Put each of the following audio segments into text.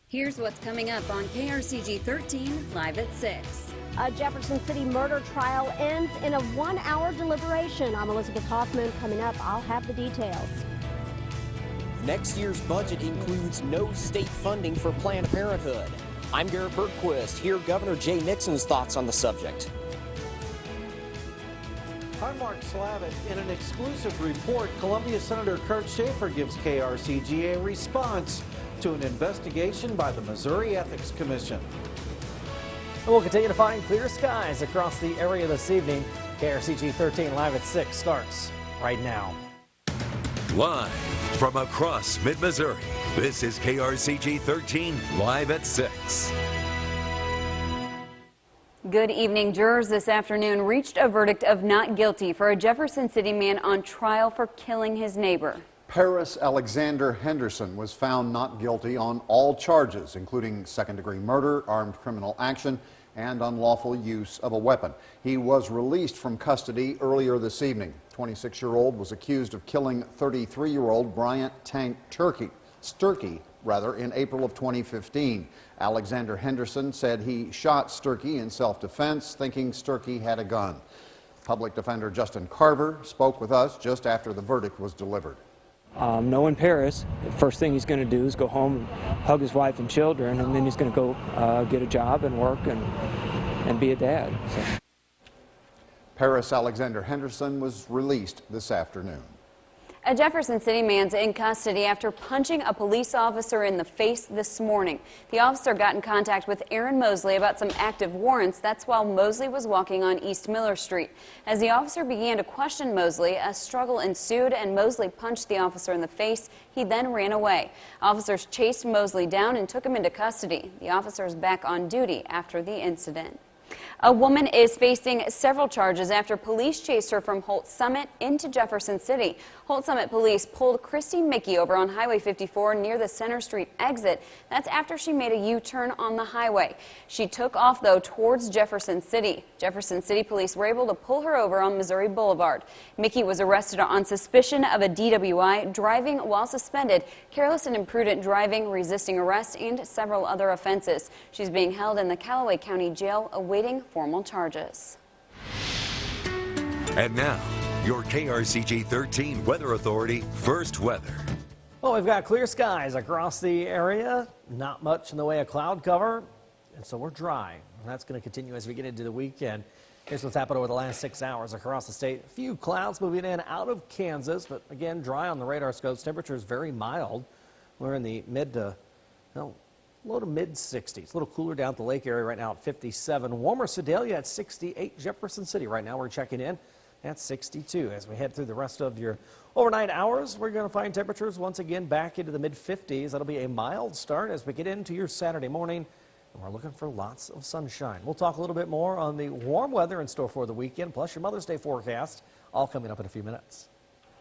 Here's what's coming up on KRCG 13, live at 6. A Jefferson City murder trial ends in a 1-hour deliberation. I'm Elizabeth Hoffman. Coming up, I'll have the details. Next year's budget includes no state funding for Planned Parenthood. I'm Garrett Bergquist. Hear Governor Jay Nixon's thoughts on the subject. I'm Mark Slavitt. In an exclusive report, Columbia Senator Kurt Schaefer gives KRCG a response to an investigation by the Missouri Ethics Commission. And we'll continue to find clear skies across the area this evening. KRCG 13 live at 6 starts right now. Live from across mid-Missouri, this is KRCG 13 live at 6. Good evening. Jurors this afternoon reached a verdict of not guilty for a Jefferson City man on trial for killing his neighbor. Paris Alexander Henderson was found not guilty on all charges, including second-degree murder, armed criminal action, and unlawful use of a weapon. He was released from custody earlier this evening. 26-year-old was accused of killing 33-year-old Bryant Tank Sturkey in April of 2015. Alexander Henderson said he shot Sturkey in self-defense, thinking Sturkey had a gun. Public defender Justin Carver spoke with us just after the verdict was delivered. Knowing Paris, the first thing he's going to do is go home and hug his wife and children, and then he's going to go get a job and work and be a dad. So. Paris Alexander Henderson was released this afternoon. A Jefferson City man's in custody after punching a police officer in the face this morning. The officer got in contact with Aaron Mosley about some active warrants. That's while Mosley was walking on East Miller Street. As the officer began to question Mosley, a struggle ensued and Mosley punched the officer in the face. He then ran away. Officers chased Mosley down and took him into custody. The officer is back on duty after the incident. A woman is facing several charges after police chased her from Holt Summit into Jefferson City. Holt Summit police pulled Christy Mickey over on Highway 54 near the Center Street exit. That's after she made a U-turn on the highway. She took off, though, towards Jefferson City. Jefferson City police were able to pull her over on Missouri Boulevard. Mickey was arrested on suspicion of a DWI, driving while suspended, careless and imprudent driving, resisting arrest, and several other offenses. She's being held in the Callaway County Jail awaiting formal charges. And now, your KRCG 13 Weather Authority First Weather. Well, we've got clear skies across the area, not much in the way of cloud cover, and so we're dry. And that's going to continue as we get into the weekend. Here's what's happened over the last 6 hours across the state. A few clouds moving in out of Kansas, but again, dry on the radar scopes. Temperature is very mild. We're in the low to mid 60s. A little cooler down at the lake area right now at 57. Warmer Sedalia at 68. Jefferson City right now we're checking in at 62. As we head through the rest of your overnight hours, we're going to find temperatures once again back into the mid 50s. That'll be a mild start as we get into your Saturday morning. And we're looking for lots of sunshine. We'll talk a little bit more on the warm weather in store for the weekend, plus your Mother's Day forecast, all coming up in a few minutes.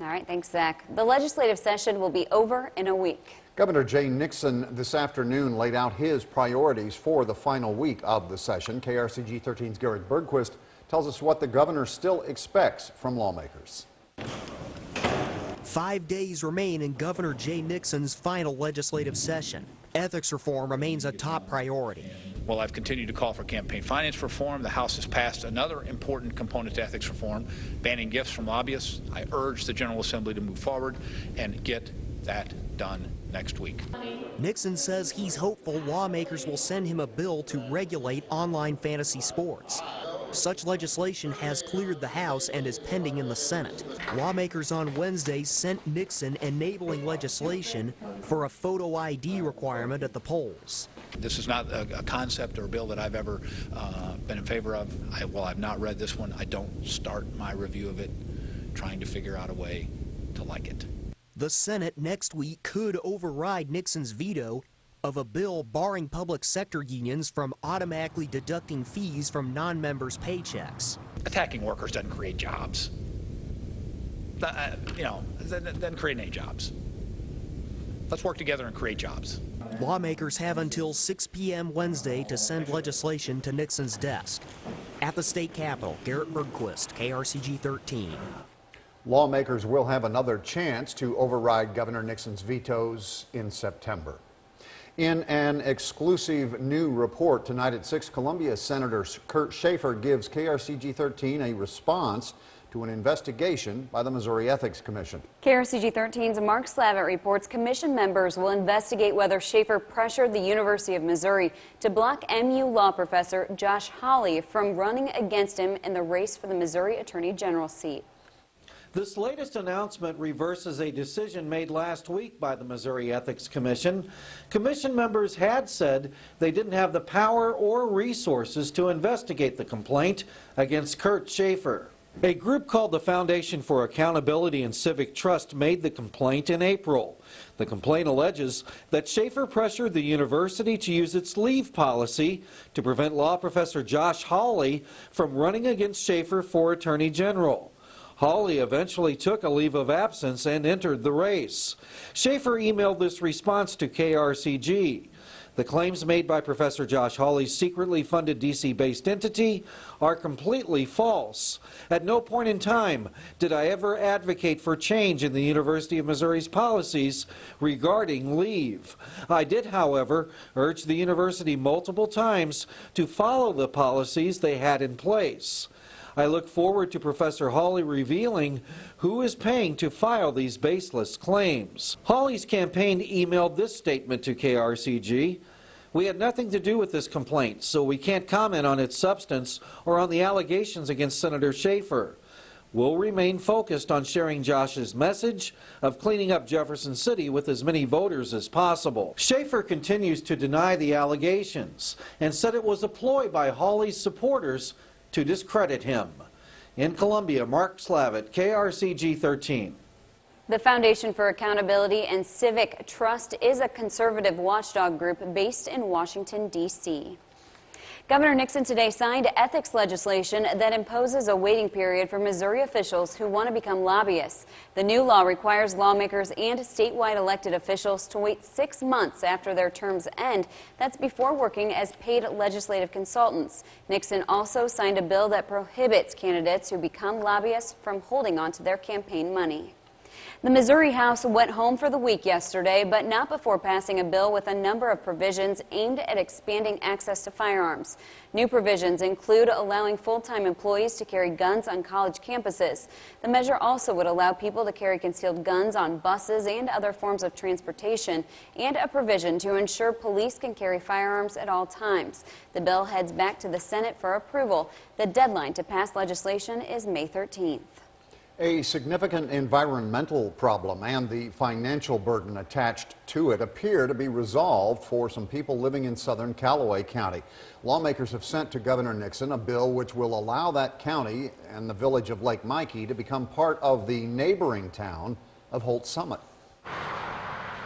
All right, thanks, Zach. The legislative session will be over in a week. Governor Jay Nixon this afternoon laid out his priorities for the final week of the session. KRCG 13's Garrett Bergquist tells us what the governor still expects from lawmakers. 5 days remain in Governor Jay Nixon's final legislative session. Ethics reform remains a top priority. Well, I've continued to call for campaign finance reform. The House has passed another important component to ethics reform, banning gifts from lobbyists. I urge the General Assembly to move forward and get that done next week. Nixon says he's hopeful lawmakers will send him a bill to regulate online fantasy sports. Such legislation has cleared the House and is pending in the Senate. Lawmakers on Wednesday sent Nixon enabling legislation for a photo ID requirement at the polls. This is not a concept or a bill that I've ever been in favor of. While I've not read this one, I don't start my review of it trying to figure out a way to like it. The Senate next week could override Nixon's veto of a bill barring public sector unions from automatically deducting fees from non-members' paychecks. Attacking workers doesn't create jobs. Doesn't create any jobs. Let's work together and create jobs. Lawmakers have until 6 p.m. Wednesday to send legislation to Nixon's desk. At the state capitol, Garrett Bergquist, KRCG 13. Lawmakers will have another chance to override Governor Nixon's vetoes in September. In an exclusive new report tonight at 6, Columbia Senator Kurt Schaefer gives KRCG 13 a response to an investigation by the Missouri Ethics Commission. KRCG 13's Mark Slavitt reports commission members will investigate whether Schaefer pressured the University of Missouri to block MU law professor Josh Hawley from running against him in the race for the Missouri Attorney General seat. This latest announcement reverses a decision made last week by the Missouri Ethics Commission. Commission members had said they didn't have the power or resources to investigate the complaint against Kurt Schaefer. A group called the Foundation for Accountability and Civic Trust made the complaint in April. The complaint alleges that Schaefer pressured the university to use its leave policy to prevent law professor Josh Hawley from running against Schaefer for Attorney General. Hawley eventually took a leave of absence and entered the race. Schaefer emailed this response to KRCG. The claims made by Professor Josh Hawley's secretly funded D.C.-based entity are completely false. At no point in time did I ever advocate for change in the University of Missouri's policies regarding leave. I did, however, urge the university multiple times to follow the policies they had in place. I look forward to Professor Hawley revealing who is paying to file these baseless claims. Hawley's campaign emailed this statement to KRCG. We had nothing to do with this complaint, so we can't comment on its substance or on the allegations against Senator Schaefer. We'll remain focused on sharing Josh's message of cleaning up Jefferson City with as many voters as possible. Schaefer continues to deny the allegations and said it was a ploy by Hawley's supporters to discredit him. In Columbia, Mark Slavitt, KRCG 13. The Foundation for Accountability and Civic Trust is a conservative watchdog group based in Washington, D.C. Governor Nixon today signed ethics legislation that imposes a waiting period for Missouri officials who want to become lobbyists. The new law requires lawmakers and statewide elected officials to wait 6 months after their terms end. That's before working as paid legislative consultants. Nixon also signed a bill that prohibits candidates who become lobbyists from holding on to their campaign money. The Missouri House went home for the week yesterday, but not before passing a bill with a number of provisions aimed at expanding access to firearms. New provisions include allowing full-time employees to carry guns on college campuses. The measure also would allow people to carry concealed guns on buses and other forms of transportation, and a provision to ensure police can carry firearms at all times. The bill heads back to the Senate for approval. The deadline to pass legislation is May 13th. A significant environmental problem and the financial burden attached to it appear to be resolved for some people living in southern Callaway County. Lawmakers have sent to Governor Nixon a bill which will allow that county and the village of Lake Mikey to become part of the neighboring town of Holt Summit.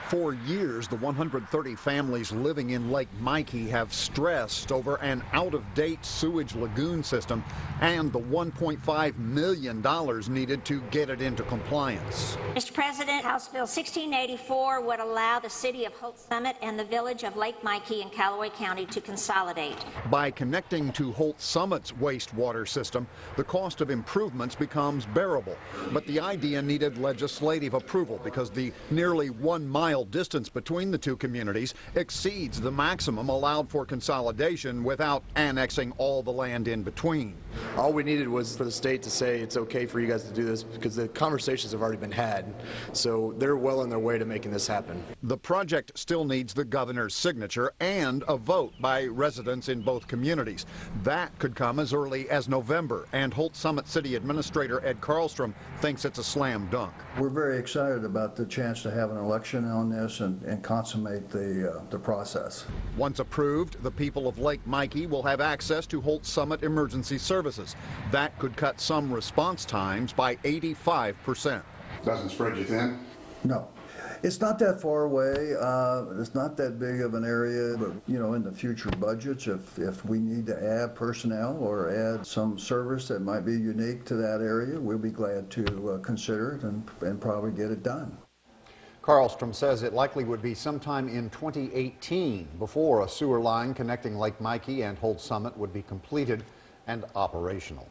For years, the 130 families living in Lake Mikey have stressed over an out-of-date sewage lagoon system and the $1.5 million needed to get it into compliance. Mr. President, House Bill 1684 would allow the city of Holt Summit and the village of Lake Mikey in Callaway County to consolidate. By connecting to Holt Summit's wastewater system, the cost of improvements becomes bearable. But the idea needed legislative approval because the nearly 1 mile distance between the two communities exceeds the maximum allowed for consolidation without annexing all the land in between. All we needed was for the state to say it's okay for you guys to do this because the conversations have already been had. So they're well on their way to making this happen. The project still needs the governor's signature and a vote by residents in both communities. That could come as early as November, and Holt Summit City Administrator Ed Carlstrom thinks it's a slam dunk. We're very excited about the chance to have an election on this and consummate the process. Once approved, the people of Lake Mikey will have access to Holt Summit emergency services. That could cut some response times by 85%. Doesn't spread you thin? No. It's not that far away. It's not that big of an area, but you know, in the future budgets, if we need to add personnel or add some service that might be unique to that area, we'll be glad to consider it and probably get it done. Carlstrom says it likely would be sometime in 2018 before a sewer line connecting Lake Mikey and Holt Summit would be completed and operational.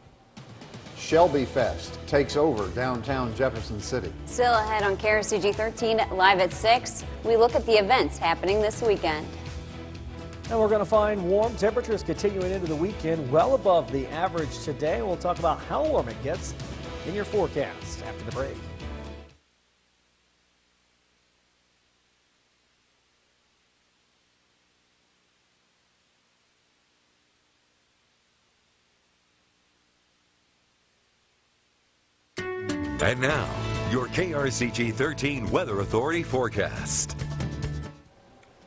Shelby Fest takes over downtown Jefferson City. Still ahead on KRCG 13, live at 6, we look at the events happening this weekend. And we're going to find warm temperatures continuing into the weekend, well above the average today. We'll talk about how warm it gets in your forecast after the break. And now, your KRCG 13 Weather Authority forecast.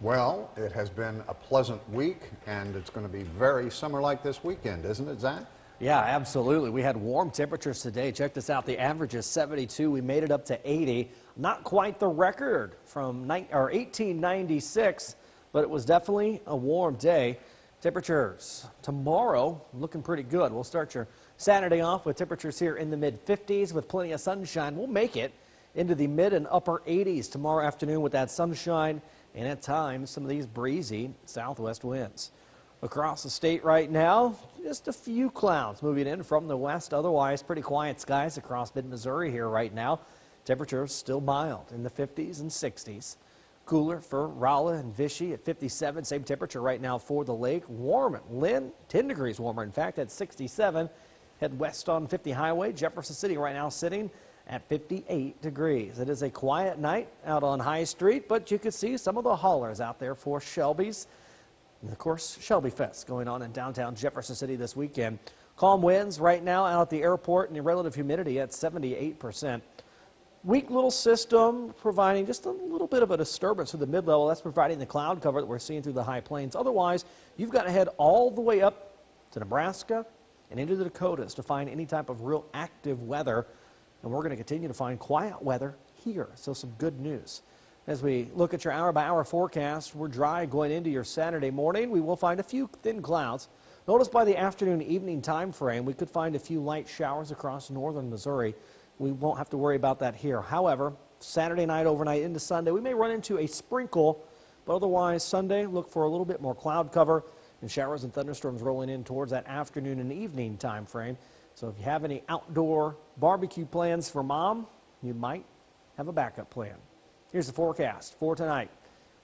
Well, it has been a pleasant week, and it's going to be very summer-like this weekend, isn't it, Zach? Yeah, absolutely. We had warm temperatures today. Check this out. The average is 72. We made it up to 80. Not quite the record from 1896, but it was definitely a warm day. Temperatures tomorrow looking pretty good. We'll start your Saturday off with temperatures here in the mid-50s with plenty of sunshine. We'll make it into the mid and upper 80s tomorrow afternoon with that sunshine and at times some of these breezy southwest winds. Across the state right now, just a few clouds moving in from the west. Otherwise, pretty quiet skies across mid-Missouri here right now. Temperatures still mild in the 50s and 60s. Cooler for Rolla and Vichy at 57. Same temperature right now for the lake. Warm at Lynn, 10 degrees warmer, in fact, at 67. Head west on 50 Highway. Jefferson City right now sitting at 58 degrees. It is a quiet night out on High Street, but you can see some of the haulers out there for Shelby's. And of course, Shelby Fest going on in downtown Jefferson City this weekend. Calm winds right now out at the airport and the relative humidity at 78%. Weak little system providing just a little bit of a disturbance through the mid-level. That's providing the cloud cover that we're seeing through the high plains. Otherwise, you've got to head all the way up to Nebraska and into the Dakotas to find any type of real active weather. And we're going to continue to find quiet weather here. So some good news. As we look at your hour-by-hour forecast, we're dry going into your Saturday morning. We will find a few thin clouds. Notice by the afternoon-evening time frame, we could find a few light showers across northern Missouri. We won't have to worry about that here. However, Saturday night, overnight into Sunday, we may run into a sprinkle, but otherwise Sunday, look for a little bit more cloud cover and showers and thunderstorms rolling in towards that afternoon and evening time frame. So if you have any outdoor barbecue plans for mom, you might have a backup plan. Here's the forecast for tonight.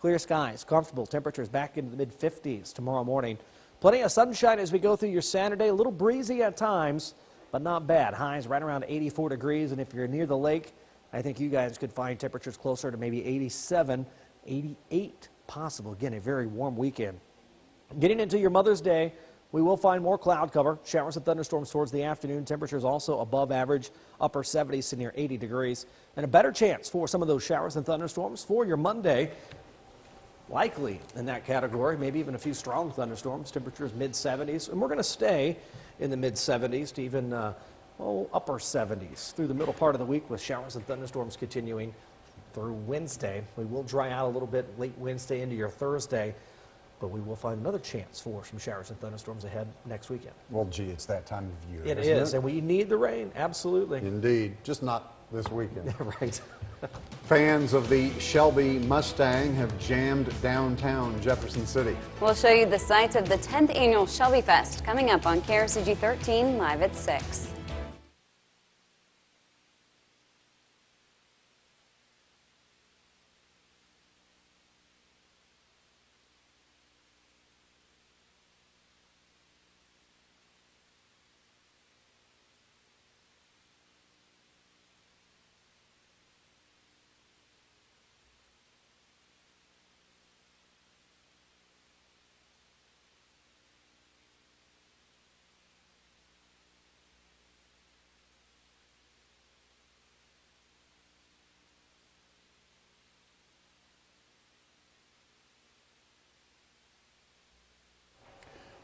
Clear skies, comfortable temperatures back into the mid-50s tomorrow morning. Plenty of sunshine as we go through your Saturday. A little breezy at times, but not bad. Highs right around 84 degrees. And if you're near the lake, I think you guys could find temperatures closer to maybe 87, 88 possible. Again, a very warm weekend. Getting into your Mother's Day, we will find more cloud cover, showers and thunderstorms towards the afternoon. Temperatures also above average, upper 70s to near 80 degrees. And a better chance for some of those showers and thunderstorms for your Monday. Likely in that category, maybe even a few strong thunderstorms. Temperatures mid-70s. And we're going to stay in the mid-70s to even upper 70s through the middle part of the week with showers and thunderstorms continuing through Wednesday. We will dry out a little bit late Wednesday into your Thursday. But we will find another chance for some showers and thunderstorms ahead next weekend. Well, gee, it's that time of year. It is, and we need the rain, absolutely. Indeed, just not this weekend. Right. Fans of the Shelby Mustang have jammed downtown Jefferson City. We'll show you the sights of the 10th annual Shelby Fest coming up on KRCG 13 live at 6.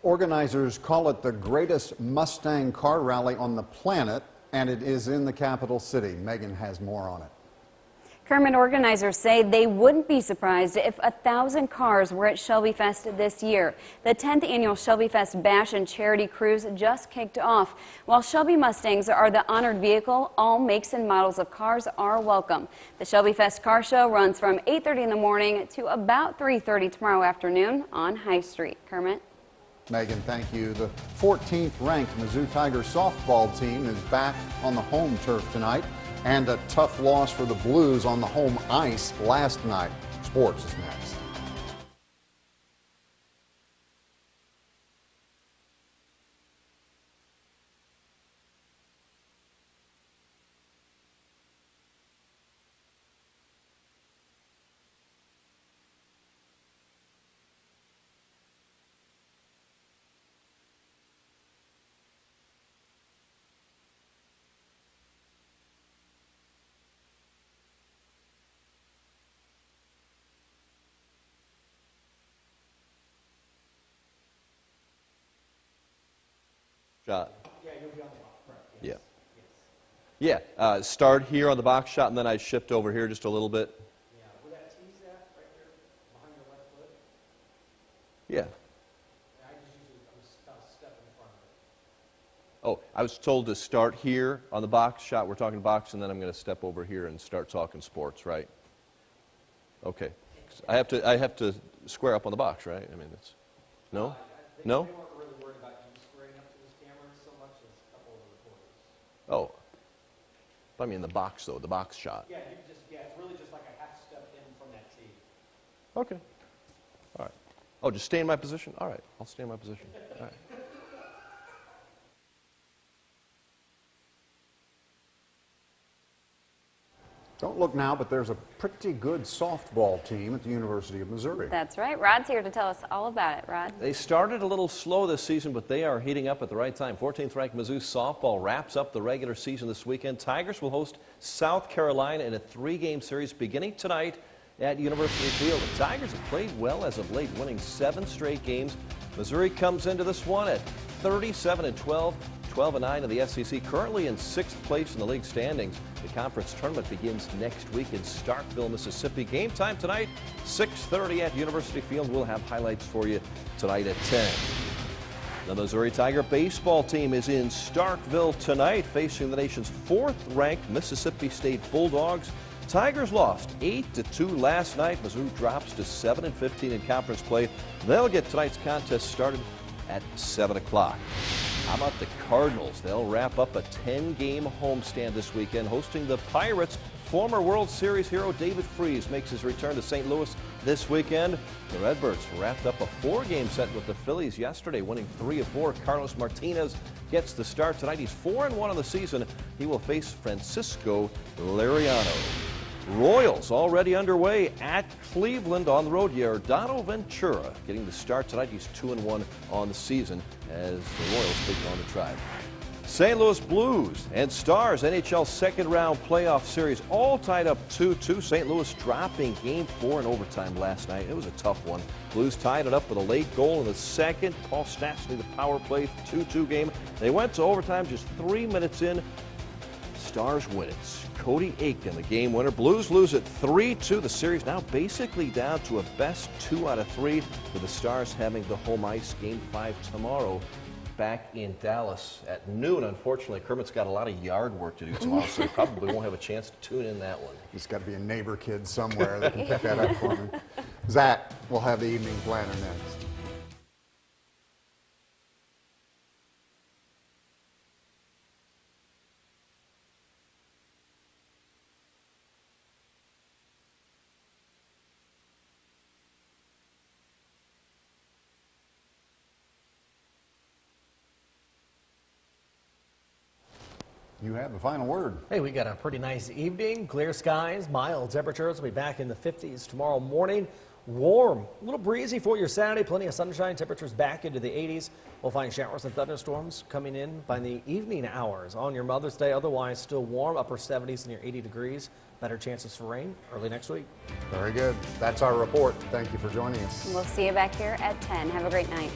Organizers call it the greatest Mustang car rally on the planet, and it is in the capital city. Megan has more on it. Kermit organizers say they wouldn't be surprised if 1,000 cars were at Shelby Fest this year. The 10th annual Shelby Fest Bash and Charity Cruise just kicked off. While Shelby Mustangs are the honored vehicle, all makes and models of cars are welcome. The Shelby Fest Car Show runs from 8:30 in the morning to about 3:30 tomorrow afternoon on High Street. Kermit? Megan, thank you. The 14th ranked Mizzou Tigers softball team is back on the home turf tonight, and a tough loss for the Blues on the home ice last night. Sports is next. Shot. Yeah, you'll be on the box, correct? Yes. Yeah. Yeah. Start here on the box shot, and then I shift over here just a little bit. Yeah. Where that tee's at, right here, behind your left foot. Yeah. I just usually about a step in front of it. Oh, I was told to start here on the box shot. We're talking box, and then I'm going to step over here and start talking sports, right? Okay. I have to square up on the box, right? I mean, it's no, no. Oh, I mean the box though, the box shot. Yeah, it's really just like a half step in from that tee. Okay. All right. Oh, just stay in my position? All right, I'll stay in my position. All right. Don't look now, but there's a pretty good softball team at the University of Missouri. That's right. Rod's here to tell us all about it. Rod? They started a little slow this season, but they are heating up at the right time. 14th ranked Mizzou softball wraps up the regular season this weekend. Tigers will host South Carolina in a 3-game series beginning tonight at University Field. The Tigers have played well as of late, winning 7 straight games. Missouri comes into this one at 37-12. 12-9 in the SEC, currently in 6th place in the league standings. The conference tournament begins next week in Starkville, Mississippi. Game time tonight, 6:30 at University Field. We'll have highlights for you tonight at 10. The Missouri Tiger baseball team is in Starkville tonight, facing the nation's 4th-ranked Mississippi State Bulldogs. Tigers lost 8-2 last night. Mizzou drops to 7-15 in conference play. They'll get tonight's contest started at 7 o'clock. How about the Cardinals? They'll wrap up a 10-game homestand this weekend, hosting the Pirates. Former World Series hero David Freese makes his return to St. Louis this weekend. The Redbirds wrapped up a 4-game set with the Phillies yesterday, winning 3 of 4. Carlos Martinez gets the start tonight. He's 4-1 on the season. He will face Francisco Liriano. Royals already underway at Cleveland on the road. Yordano Ventura getting the start tonight. He's 2-1 on the season as the Royals take on the Tribe. St. Louis Blues and Stars NHL second-round playoff series all tied up 2-2. St. Louis dropping Game 4 in overtime last night. It was a tough one. Blues tied it up with a late goal in the second. Paul Stastny, the power play, 2-2 game. They went to overtime just 3 minutes in. Stars win it. Cody Aiken, the game winner. Blues lose it 3-2. The series now basically down to a best 2 out of 3, with the Stars having the home ice Game 5 tomorrow back in Dallas at noon. Unfortunately, Kermit's got a lot of yard work to do tomorrow, so he probably won't have a chance to tune in that one. There's got to be a neighbor kid somewhere that can pick that up for me. Zach will have the evening planner next. You have the final word. Hey, we got a pretty nice evening. Clear skies, mild temperatures. Will be back in the 50s tomorrow morning. Warm, a little breezy for your Saturday. Plenty of sunshine. Temperatures back into the 80s. We'll find showers and thunderstorms coming in by the evening hours on your Mother's Day. Otherwise, still warm, upper 70s near 80 degrees. Better chances for rain early next week. Very good. That's our report. Thank you for joining us. We'll see you back here at 10. Have a great night.